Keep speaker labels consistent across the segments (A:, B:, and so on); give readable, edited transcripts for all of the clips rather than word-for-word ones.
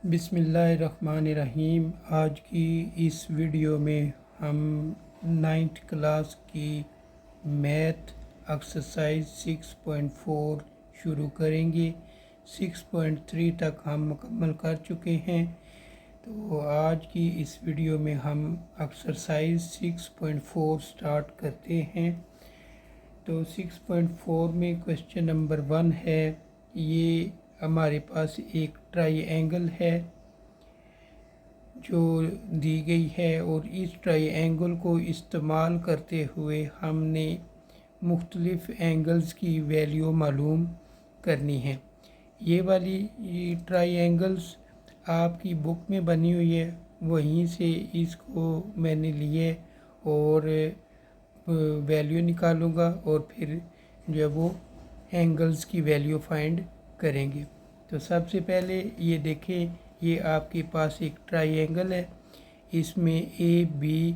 A: बिस्मिल्लाहिर्रहमानिर्रहीम। आज की इस वीडियो में हम 9th क्लास की मैथ एक्सरसाइज 6.4 शुरू करेंगे। 6.3 तक हम मुकम्मल कर चुके हैं। तो आज की इस वीडियो में हम एक्सरसाइज 6.4 स्टार्ट करते हैं। तो 6.4 में क्वेश्चन नंबर 1 है। ये हमारे पास एक ट्राइएंगल है जो दी गई है और इस ट्राइएंगल को इस्तेमाल करते हुए हमने मुख्तलिफ़ एंगल्स की वैल्यू मालूम करनी है। ये वाली ट्राइएंगल्स आपकी बुक में बनी हुई है, वहीं से इसको मैंने लिए और वैल्यू निकालूंगा और फिर जो है वो एंगल्स की वैल्यू फाइंड करेंगे। तो सबसे पहले ये देखें, ये आपके पास एक ट्राइएंगल है, इसमें ए बी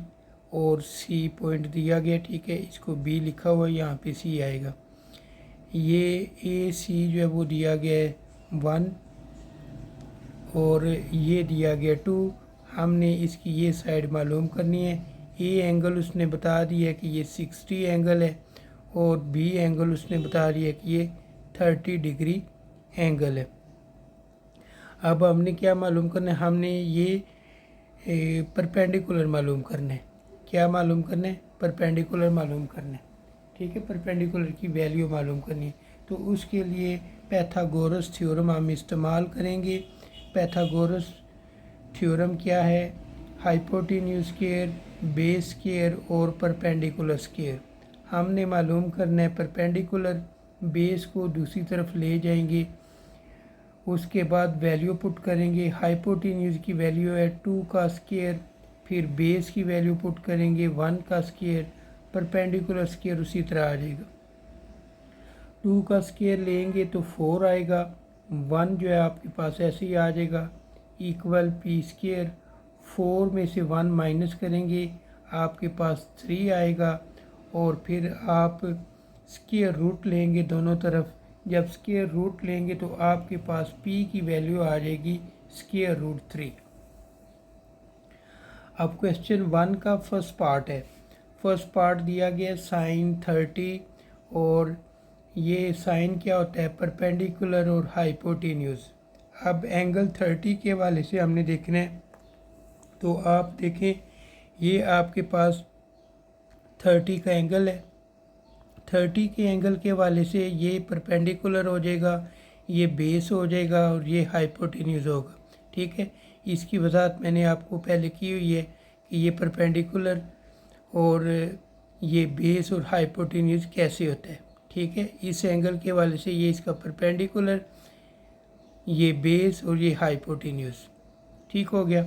A: और सी पॉइंट दिया गया, ठीक है। इसको बी लिखा हुआ है, यहाँ पे सी आएगा। ये ए सी जो है वो दिया गया है 1 और ये दिया गया 2। हमने इसकी ये साइड मालूम करनी है। ए एंगल उसने बता दिया कि ये 60 एंगल है और बी एंगल उसने बता दिया कि ये 30 डिग्री एंगल है। अब हमने क्या मालूम करना है, हमने ये परपेंडिकुलर मालूम करना है। क्या मालूम करना है? परपेंडिकुलर मालूम करना है, ठीक है। परपेंडिकुलर की वैल्यू मालूम करनी है। तो उसके लिए पाइथागोरस थ्योरम हम इस्तेमाल करेंगे। पाइथागोरस थ्योरम क्या है? हाइपोटेन्यूज स्क्वायर, बेस स्क्वायर और परपेंडिकुलर स्क्वायर। हमने मालूम करना है परपेंडिकुलर, बेस को दूसरी तरफ ले जाएंगे, उसके बाद वैल्यू पुट करेंगे। हाइपोटेन्यूज की वैल्यू है 2 का स्क्वायर, फिर बेस की वैल्यू पुट करेंगे 1 का स्क्वायर, परपेंडिकुलर स्क्वायर उसी तरह आ जाएगा। 2 का स्क्वायर लेंगे तो 4 आएगा, 1 जो है आपके पास ऐसे ही आ जाएगा, इक्वल पी स्क्वायर। 4 में से 1 माइनस करेंगे, आपके पास 3 आएगा और फिर आप स्क्वायर रूट लेंगे दोनों तरफ। जब स्क्वायर रूट लेंगे तो आपके पास p की वैल्यू आ जाएगी स्क्वायर रूट 3। अब क्वेश्चन 1 का फर्स्ट पार्ट है। फर्स्ट पार्ट दिया गया साइन 30 और ये साइन क्या होता है? परपेंडिकुलर और हाइपोटेन्यूज। अब एंगल 30 के वाले से हमने देखना है। तो आप देखें, ये आपके पास 30 का एंगल है। 30 के एंगल के वाले से ये परपेंडिकुलर हो जाएगा, ये बेस हो जाएगा और ये हाइपोटेन्यूज होगा, ठीक है। इसकी वजाहत मैंने आपको पहले की हुई है कि ये परपेंडिकुलर और ये बेस और हाइपोटेन्यूज कैसे होता है, ठीक है। इस एंगल के वाले से ये इसका परपेंडिकुलर, ये बेस और ये हाइपोटेन्यूज, ठीक हो गया।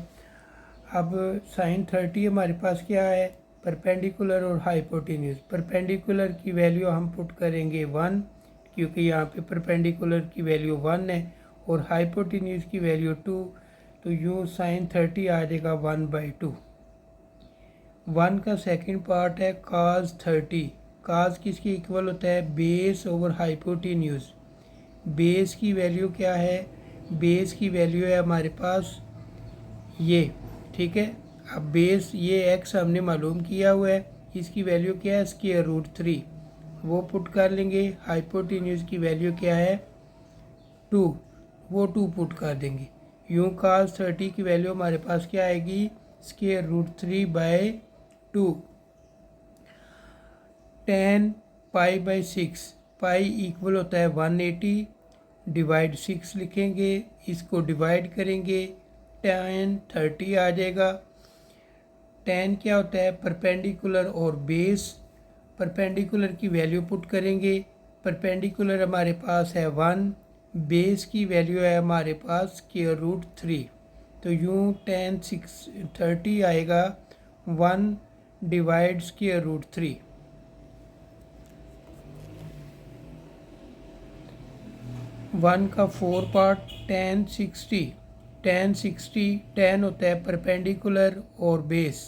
A: अब साइन 30 हमारे पास क्या है? परपेंडिकुलर और हाइपोटेन्यूज। परपेंडिकुलर की वैल्यू हम पुट करेंगे 1, क्योंकि यहाँ पे परपेंडिकुलर की वैल्यू 1 है और हाइपोटेन्यूज की वैल्यू 2। तो यूँ साइन 30 आ जाएगा 1/2। 1 का सेकंड पार्ट है काज 30। काज किसके इक्वल होता है? Base over hypotenuse. बेस की वैल्यू क्या है? बेस की वैल्यू है हमारे पास ये, ठीक है। अब बेस ये x हमने मालूम किया हुआ है, इसकी वैल्यू क्या है? स्क्वायर रूट 3, वो पुट कर लेंगे। हाइपोटेन्यूज की वैल्यू क्या है? 2, वो 2 पुट कर देंगे। यूँ काज 30 की वैल्यू हमारे पास क्या आएगी? Square root 3/2। tan π/6, pi equal होता है 180, डिवाइड 6 लिखेंगे, इसको डिवाइड करेंगे, tan 30 आ जाएगा। tan क्या होता है? परपेंडिकुलर और बेस। परपेंडिकुलर की वैल्यू पुट करेंगे, परपेंडिकुलर हमारे पास है 1, बेस की वैल्यू है हमारे पास स्क्वायर रूट 3। तो यूँ tan 30 आएगा 1 डिवाइड स्क्वायर रूट 3। 1 का 4 पार्ट tan 60। tan 60, tan होता है परपेंडिकुलर और बेस,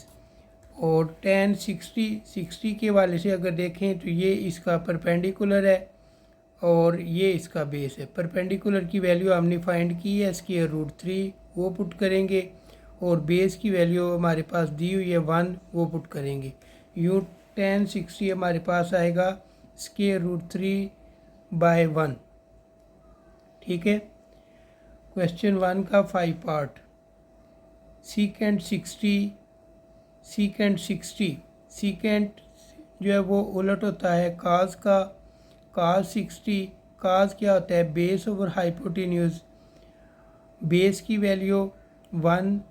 A: और tan 60 के वाले से अगर देखें तो ये इसका परपेंडिकुलर है और ये इसका बेस है। परपेंडिकुलर की वैल्यू हमने फाइंड की है स्क्वायर रूट 3 वो पुट करेंगे और बेस की वैल्यू हमारे पास दी हुई है 1, वो पुट करेंगे। यूँ tan 60 हमारे पास आएगा √3/1। ठीक है। क्वेश्चन 1 का 5 पार्ट। सीकेंट 60 सीकेंट जो है वो उलट होता है काज का। काज 60, काज क्या होता है, बेस ओवर हाइपोटेन्यूज। बेस की वैल्यू 1,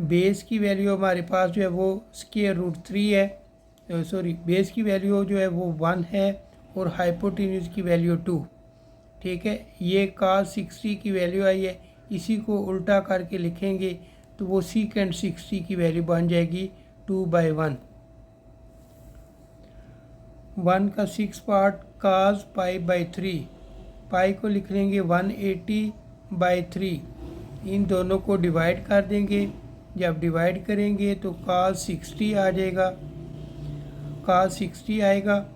A: बेस की वैल्यू हमारे पास जो है वो √3 है, सॉरी बेस की वैल्यू जो है वो 1 है और हाइपोटेन्यूज की वैल्यू 2। ठीक है, ये काज 60 की वैल्यू आई है, इसी को उल्टा करके लिखेंगे तो वो सीकेंट 60 की वैल्यू बन जाएगी 2/1। 1 का 6 पार्ट काज π/3, पाई को लिख लेंगे 180/3। इन दोनों को डिवाइड कर देंगे। जब डिवाइड करेंगे तो काज 60 आ जाएगा, काज 60 आएगा।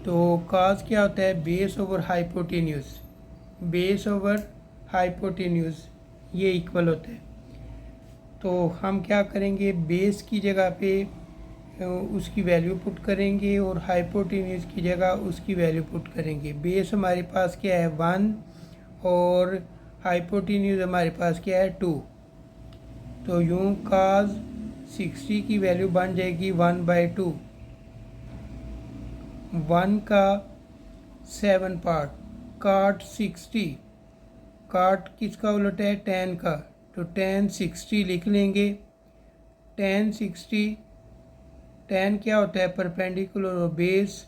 A: तो काज क्या होता है, base over hypotenuse. Base over hypotenuse ये इक्वल होता है। तो हम क्या करेंगे, बेस की जगह पे उसकी वैल्यू पुट करेंगे और हाइपोटेन्यूज की जगह उसकी वैल्यू पुट करेंगे। बेस हमारे पास क्या है 1 और हाइपोटेन्यूज हमारे पास क्या है 2। तो यूँ काज 60 की वैल्यू बन जाएगी 1/2। 1 का 7 पार्ट काट 60, काट किसका उलट है, tan का। तो tan 60 लिख लेंगे। tan 60, tan क्या होता है, परपेंडिकुलर और बेस।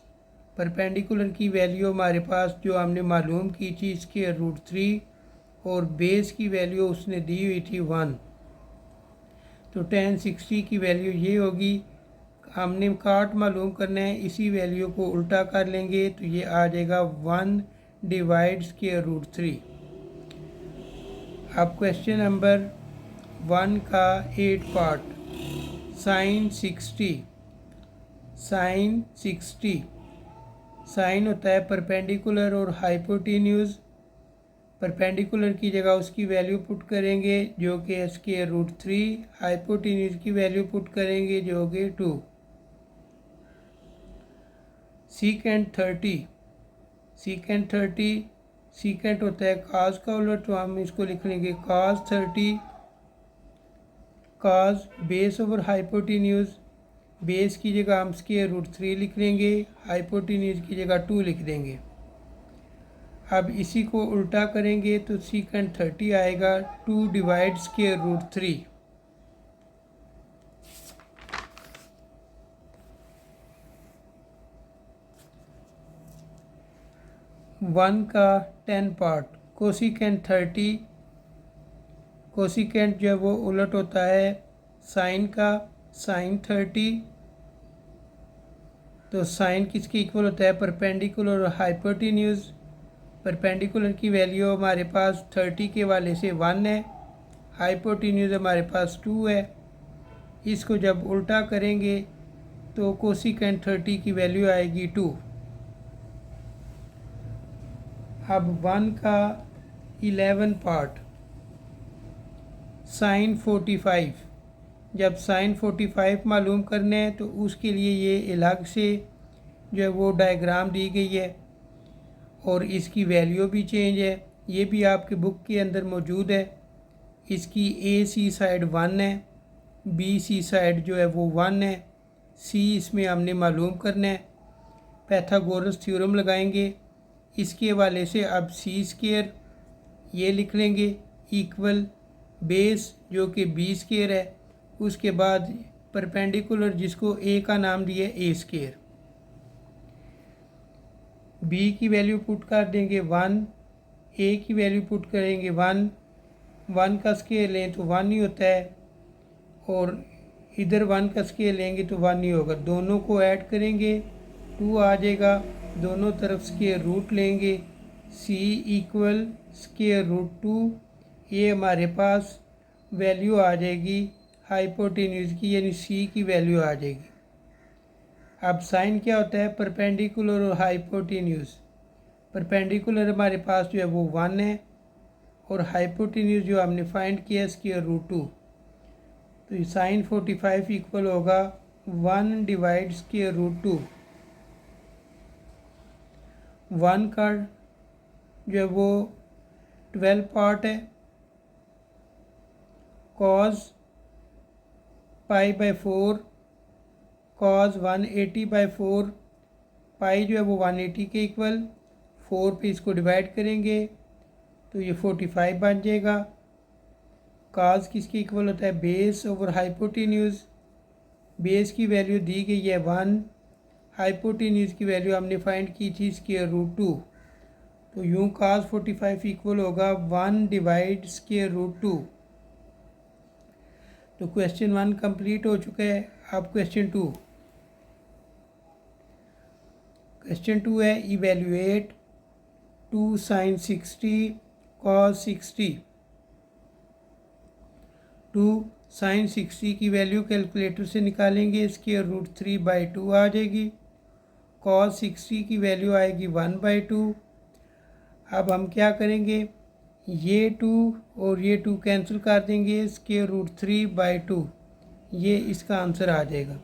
A: परपेंडिकुलर की वैल्यू हमारे पास जो हमने मालूम की थी इसके √3 और बेस की वैल्यू उसने दी हुई थी 1। तो tan 60 की वैल्यू ये होगी। हमने काट मालूम करना है, इसी वैल्यू को उल्टा कर लेंगे तो ये आ जाएगा 1/√3। अब क्वेश्चन नंबर 1 का 8 पार्ट साइन 60। साइन 60, साइन होता है परपेंडिकुलर और हाइपोटेन्यूज। परपेंडिकुलर की जगह उसकी वैल्यू पुट करेंगे जो कि इसके √3, हाइपोटेन्यूज की वैल्यू पुट करेंगे जो कि 2। सीकेंट 30, सीकेंट 30, सीकेंट होता है काज का उलट, तो हम इसको लिख लेंगे काज 30। काज बेस ओवर हाइपोटेन्यूज, बेस की जगह हम √3 लिख लेंगे, हाइपोटेन्यूज की जगह 2 लिख देंगे। अब इसी को उल्टा करेंगे तो सीकेंट 30 आएगा 2/√3। 1 का 10 पार्ट कोसिकेंट 30। कोसिकेंट जो है वो उलट होता है साइन का, साइन 30। तो साइन किसके इक्वल होता है, परपेंडिकुलर और हाइपोटेन्यूज। परपेंडिकुलर की वैल्यू हमारे पास 30 के वाले से 1 है, हाइपोटेन्यूज हमारे पास 2 है। इसको जब उल्टा करेंगे तो कोसिकेंट 30 की वैल्यू आएगी 2। अब 1 का 11 पार्ट साइन 45। जब साइन 45 मालूम करना है तो उसके लिए ये अलग से जो है वो डायग्राम दी गई है और इसकी वैल्यू भी चेंज है। ये भी आपके बुक के अंदर मौजूद है। इसकी AC साइड 1 है, BC साइड जो है वो 1 है, C इसमें हमने मालूम करना है। पैथागोरस थ्योरम लगाएंगे इसके हवाले से। अब C² ये लिख लेंगे इक्वल बेस जो कि B² है, उसके बाद परपेंडिकुलर जिसको A का नाम दिया है A²। B की वैल्यू पुट कर देंगे 1, A की वैल्यू पुट करेंगे 1। 1 का स्केयर लें तो 1 ही होता है और इधर 1 का स्केयर लेंगे तो 1 ही होगा। दोनों को ऐड करेंगे 2 आ जाएगा। दोनों तरफ स्केयर रूट लेंगे, C इक्वल √2। ये हमारे पास वैल्यू आ जाएगी हाइपोटेन्यूज की, यानी C की वैल्यू आ जाएगी। अब साइन क्या होता है, परपेंडिकुलर और हाइपोटेन्यूज। परपेंडिकुलर हमारे पास जो है वो 1 है और हाइपोटेन्यूज जो हमने फाइंड किया स्क्वायर रूट 2, तो साइन 45 इक्वल होगा 1 डिवाइड स्क्वायर रूट 2। 1 का जो है वो 12 पार्ट है, कॉज पाई बाई 4, कॉज 180/4, पाई जो है वो 180 के इक्वल, 4 पे इसको डिवाइड करेंगे तो ये 45 बन जाएगा। काज किसके इक्वल होता है, बेस ओवर हाइपोटेन्यूज। बेस की वैल्यू दी गई है 1, हाइपोटेन्यूज की वैल्यू हमने फाइंड की थी स्क्वायर रूट 2, तो यूँ काज 45 इक्वल होगा 1 डिवाइड स्क्वायर रूट 2। तो क्वेश्चन 1 कंप्लीट हो चुका है। अब क्वेश्चन 2 है, इवेल्युएट 2 sin 60 cos 60। 2 sin 60 की वैल्यू कैलकुलेटर से निकालेंगे, स्क्वायर रूट 3/2 आ जाएगी। cos 60 की वैल्यू आएगी 1/2। अब हम क्या करेंगे, ये 2 और ये 2 कैंसिल कर देंगे, स्क्वायर रूट 3/2, ये इसका आंसर आ जाएगा।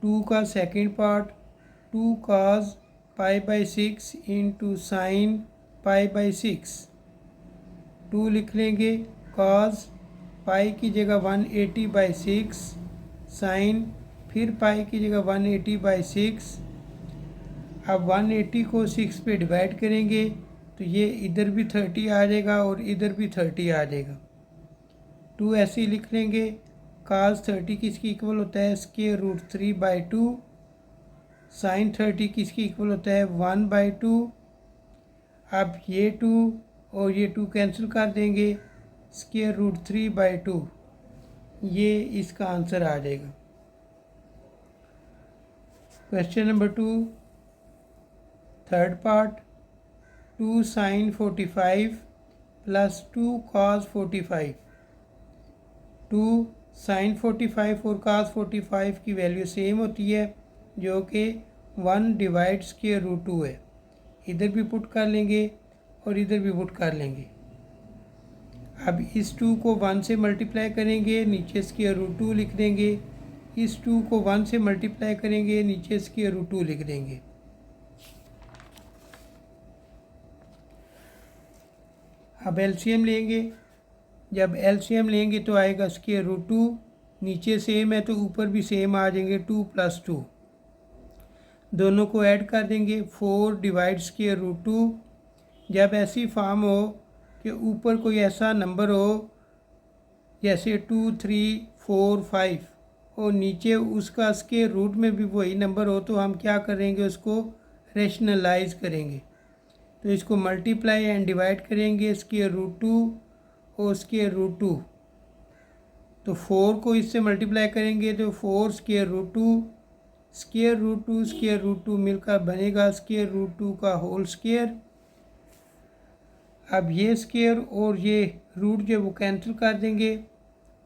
A: 2 का second part, 2 cos π/6 into sine π/6। 2 लिख लेंगे, cos पाई की जगह 180/6, साइन फिर पाई की जगह 180/6। अब 180 को 6 पे डिवाइड करेंगे तो ये इधर भी 30 आ जाएगा और इधर भी 30 आ जाएगा। 2 ऐसे ही लिख लेंगे, cos 30 किसकी इक्वल होता है, स्क्वायर रूट 3/2। साइन 30 किसकी इक्वल होता है, 1/2। अब ये 2 और ये 2 कैंसिल कर देंगे, स्क्वायर रूट 3/2, ये इसका आंसर आ जाएगा। Question number 2 third part, 2 sin 45 plus 2 cos 45। 2 sin 45 और cos 45 की वैल्यू सेम होती है, जो कि 1 डिवाइड स्क्वायर रूट 2 है। इधर भी पुट कर लेंगे और इधर भी पुट कर लेंगे। अब इस 2 को 1 से मल्टीप्लाई करेंगे, नीचे स्क्वायर रूट 2 लिख देंगे। इस 2 को 1 से मल्टीप्लाई करेंगे, नीचे स्क्वायर रूट 2 लिख देंगे। अब एलसीएम लेंगे, जब एलसीएम लेंगे तो आएगा स्क्वायर रूट 2, नीचे सेम है तो ऊपर भी सेम आ जाएंगे, 2 + 2। दोनों को ऐड कर देंगे, 4 डिवाइड स्क्वायर रूट 2। जब ऐसी फॉर्म हो कि ऊपर कोई ऐसा नंबर हो जैसे 2, 3, 4, 5 और नीचे उसका स्क्वायर रूट में भी वही नंबर हो, तो हम क्या करेंगे, उसको रेशनलाइज करेंगे। तो इसको मल्टीप्लाई एंड डिवाइड करेंगे, स्क्वायर रूट 2 और स्क्वायर रूट 2। तो 4 को इससे मल्टीप्लाई करेंगे तो 4 square root 2, square root 2 square root 2 मिलकर बनेगा स्क्वायर रूट 2 का होल स्क्वायर। अब ये स्क्वायर और ये रूट जो है वो कैंसिल कर देंगे,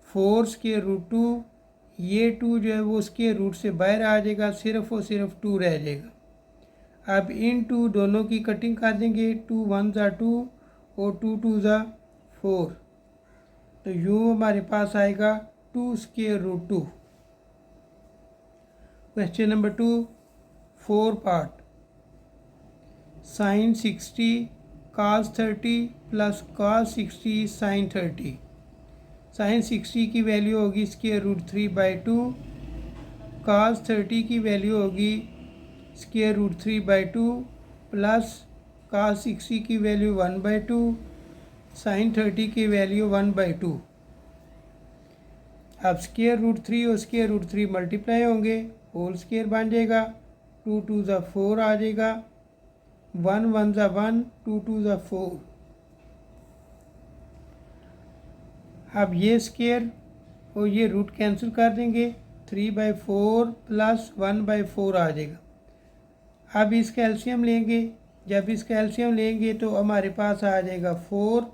A: 4 स्क्वायर रूट 2, ये 2 जो है वो स्क्वायर रूट से बाहर आ जाएगा, सिर्फ और सिर्फ 2 रह जाएगा। अब इन 2 दोनों की कटिंग कर देंगे, 2 1 ज़ा 2 और 2 2 ज़ा 4, तो यूँ हमारे पास आएगा 2 square root 2। Question number 2 4 part, sine 60 cos 30 plus cos 60 sin 30। Sine 60 की वैल्यू होगी स्क्वायर रूट 3/2, cos 30 की वैल्यू होगी स्क्वायर रूट 3/2 प्लस cos 60 की वैल्यू 1/2, sin 30 की वैल्यू 1/2। अब स्क्वायर रूट 3 और स्क्वायर रूट 3 मल्टीप्लाई होंगे, होल स्क्वायर बन जाएगा, 2 2 ज़ा 4 आ जाएगा, 1 1 ज़ा 1, 2 2 ज़ा 4। अब ये स्क्वायर और ये रूट कैंसिल कर देंगे, 3/4 प्लस 1/4 आ जाएगा। अब इसका एलसीएम लेंगे, जब इसका एलसीएम लेंगे तो हमारे पास आ जाएगा 4,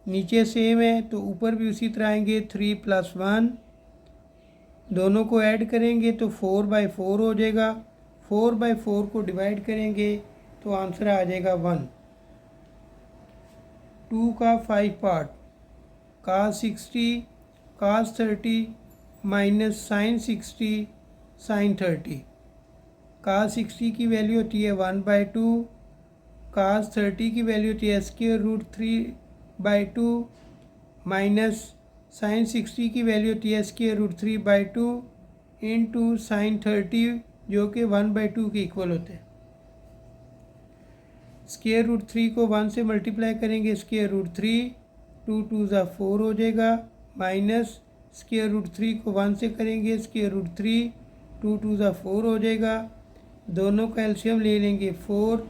A: नीचे सेम है तो ऊपर भी उसी तरह आएंगे, 3 + 1, दोनों को ऐड करेंगे तो 4/4 हो जाएगा। 4/4 को डिवाइड करेंगे तो आंसर आ जाएगा 1। 2 का 5 part, cos 60 cos 30 minus sin 60 sin 30। cos 60 की वैल्यू होती है 1/2, cos 30 की वैल्यू होती है √3/2 माइनस sin 60 की वैल्यू होती है √3/2 इंटू sin 30 जो कि 1/2 के इक्वल होते हैं। √3 को 1 से मल्टीप्लाई करेंगे, √3 2 2 ज़ा 4 हो जाएगा, माइनस √3 को 1 से करेंगे, √3 2 2 ज़ा 4 हो जाएगा। दोनों का एलसीएम ले लेंगे 4,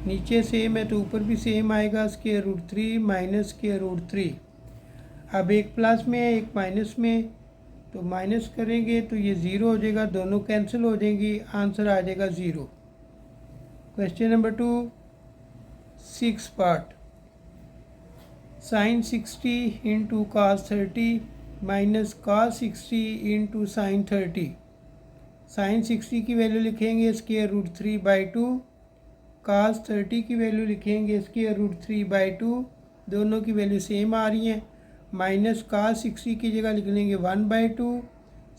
A: नीचे सेम है तो ऊपर भी सेम आएगा, √3 माइनस √3। अब एक प्लस में है एक माइनस में, तो माइनस करेंगे तो ये 0 हो जाएगा, दोनों कैंसिल हो जाएंगी, आंसर आ जाएगा 0। Question number 2, 6 part, sin 60 into cos 30 minus cos 60 into sin 30। sin 60 की वैल्यू लिखेंगे √3/2, cos 30 की वैल्यू लिखेंगे √3/2, दोनों की वैल्यू सेम आ रही हैं, माइनस cos 60 की जगह लिख लेंगे 1/2,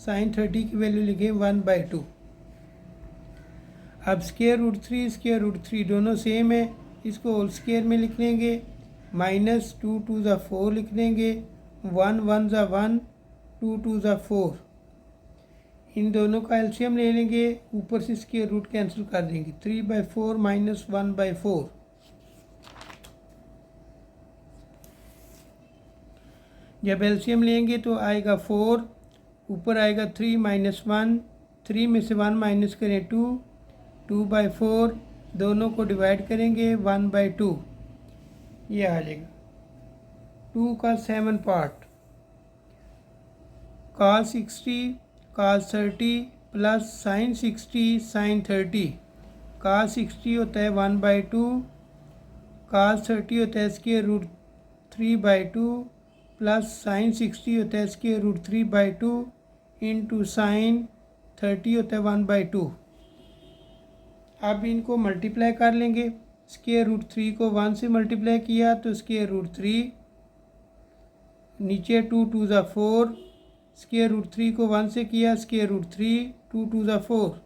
A: sin 30 की वैल्यू लिखेंगे 1/2। अब √3 दोनों सेम है, इसको होल स्क्वायर में लिख लेंगे, माइनस 2 2 ज़ा 4 लिख देंगे, 1 1 ज़ा 1 2 2 ज़ा 4। इन दोनों का एलसीएम ले लेंगे, ऊपर से इसके रूट कैंसिल कर देंगे, 3/4 माइनस 1/4। जब एलसीएम लेंगे तो आएगा 4, ऊपर आएगा 3 माइनस 1, 3 में से 1 माइनस करें 2, 2/4, दोनों को डिवाइड करेंगे 1/2, ये आ जाएगा। 2 का 7 part, cos 60 cos 30 plus sin 60 sin 30। cos 60 होता है 1/2, cos 30 होता है √3/2 प्लस sin 60 होता है √3/2 इंटू sin 30 होता है 1/2। अब इनको मल्टीप्लाई कर लेंगे, √3 को 1 से मल्टीप्लाई किया तो √3, नीचे 2 2 ज़ा 4, √3 को 1 से किया √3 2 2 ज़ा 4।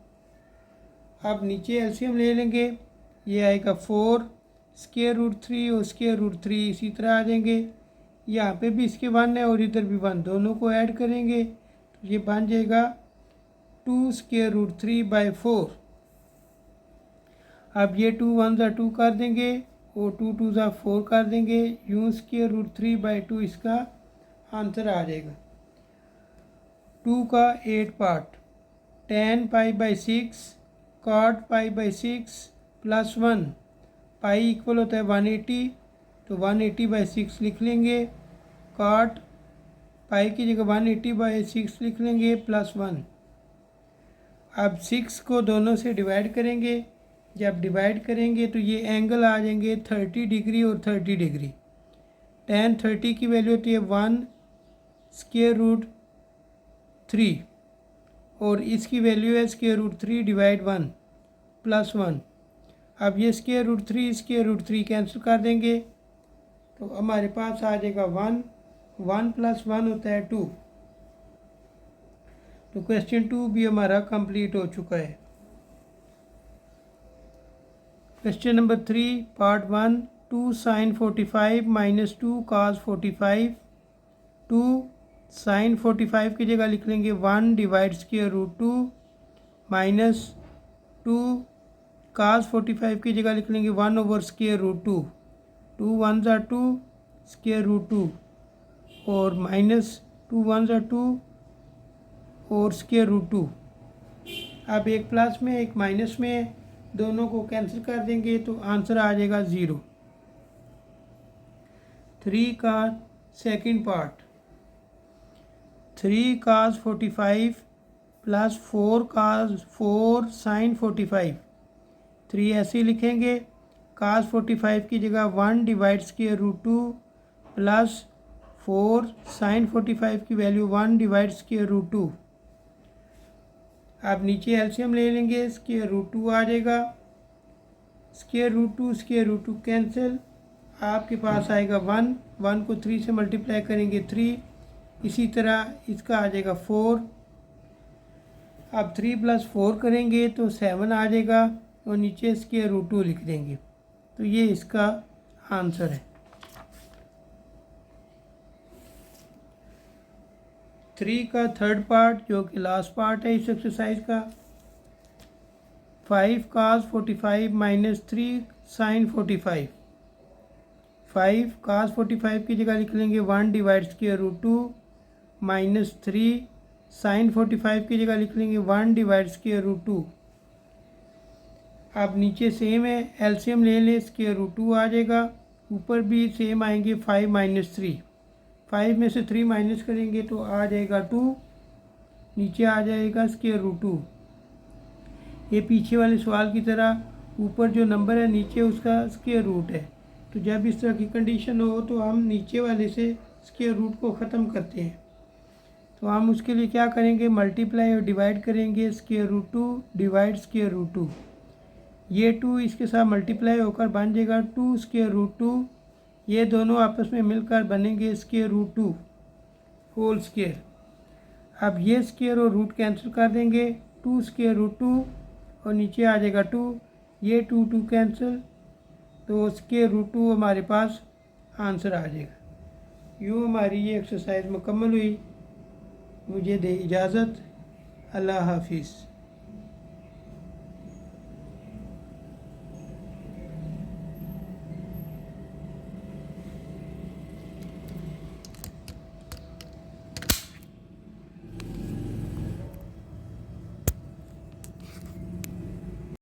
A: अब नीचे एलसीएम ले लेंगे, ये आएगा 4, √3 और √3 इसी तरह आ जाएंगे, यहाँ पे भी इसके 1 है और इधर भी 1, दोनों को ऐड करेंगे तो ये बन जाएगा 2 √3/4। अब ये 2 1 ज़ा 2 कर देंगे और 2 2 ज़ा 4 कर देंगे, यूँ √3/2 इसका आंसर आ जाएगा। 2 का 8 part, tan π/6 cot π/6 plus 1, pi equal होता है 180, तो 180/6 लिख लेंगे, cot पाई की जगह 180/6 लिख लेंगे प्लस 1। अब 6 को दोनों से डिवाइड करेंगे, जब डिवाइड करेंगे तो ये एंगल आ जाएंगे 30 डिग्री और 30 डिग्री। tan 30 की वैल्यू होती है 1√3 और इसकी वैल्यू है √3/1 प्लस 1। अब ये √3 कैंसिल कर देंगे तो हमारे पास आ जाएगा 1, 1 + 1 होता है 2। तो क्वेश्चन 2 भी हमारा कंप्लीट हो चुका है। Question number 3 part 1, 2 sin 45 minus 2 cos 45। 2 sin 45 की जगह लिख लेंगे 1 डिवाइड्स के √2 माइनस 2 cos 45 की जगह लिख लेंगे 1/√2, 2 1 ज़ा 2 √2 और माइनस 2 1 ज़ा 2 और √2। अब एक प्लस में एक माइनस में है, दोनों को कैंसिल कर देंगे तो आंसर आ जाएगा 0। 3 का second part, 3 cos 45 plus 4 sin 45। 3 ऐसे लिखेंगे, cos 45 की जगह 1 डिवाइड्स के √2 प्लस 4 sin 45 की वैल्यू 1 डिवाइड्स के √2। अब नीचे एलसीएम ले लेंगे, √2 आ जाएगा, √2 कैंसिल, आपके पास आएगा 1, 1 को 3 से मल्टीप्लाई करेंगे 3, इसी तरह इसका आ जाएगा 4। अब 3 + 4 करेंगे तो 7 आ जाएगा और नीचे स्क्वायर रूट 2 लिख देंगे। तो ये इसका आंसर है। 3 का थर्ड पार्ट जो कि लास्ट पार्ट है इस एक्सरसाइज का, 5 cos 45 - 3 sin 45। 5 cos 45 की जगह लिख लेंगे 1 / स्क्वायर रूट 2 - 3 sin 45 की जगह लिख लेंगे 1 / स्क्वायर रूट 2। अब नीचे सेम है, एलसीएम ले लें, स्क्वायर रूट 2 आ जाएगा, ऊपर भी सेम आएंगे 5 - 3। 5 में से 3 माइनस करेंगे तो आ जाएगा 2, नीचे आ जाएगा स्क्वायर रूट 2। ये पीछे वाले सवाल की तरह ऊपर जो नंबर है नीचे उसका स्क्वायर रूट है। तो जब इस तरह की कंडीशन हो तो हम नीचे वाले से स्क्वायर रूट को ख़त्म करते हैं। तो हम उसके लिए क्या करेंगे, मल्टीप्लाई और डिवाइड करेंगे, square root 2 divide square root 2। ये 2 इसके साथ मल्टीप्लाई होकर बन जाएगा 2 स्क्वायर रूट 2। ये दोनों आपस में मिलकर बनेंगे स्क्वायर रूट 2 होल स्क्वायर। अब ये स्क्वायर और रूट कैंसिल कर देंगे, 2 स्क्वायर रूट 2 और नीचे आ जाएगा 2, ये 2 2 कैंसिल, तो स्क्वायर रूट 2 हमारे पास आंसर आ जाएगा। यूँ हमारी ये एक्सरसाइज मुकम्मल हुई। मुझे दे इजाज़त। अल्लाह हाफिज़।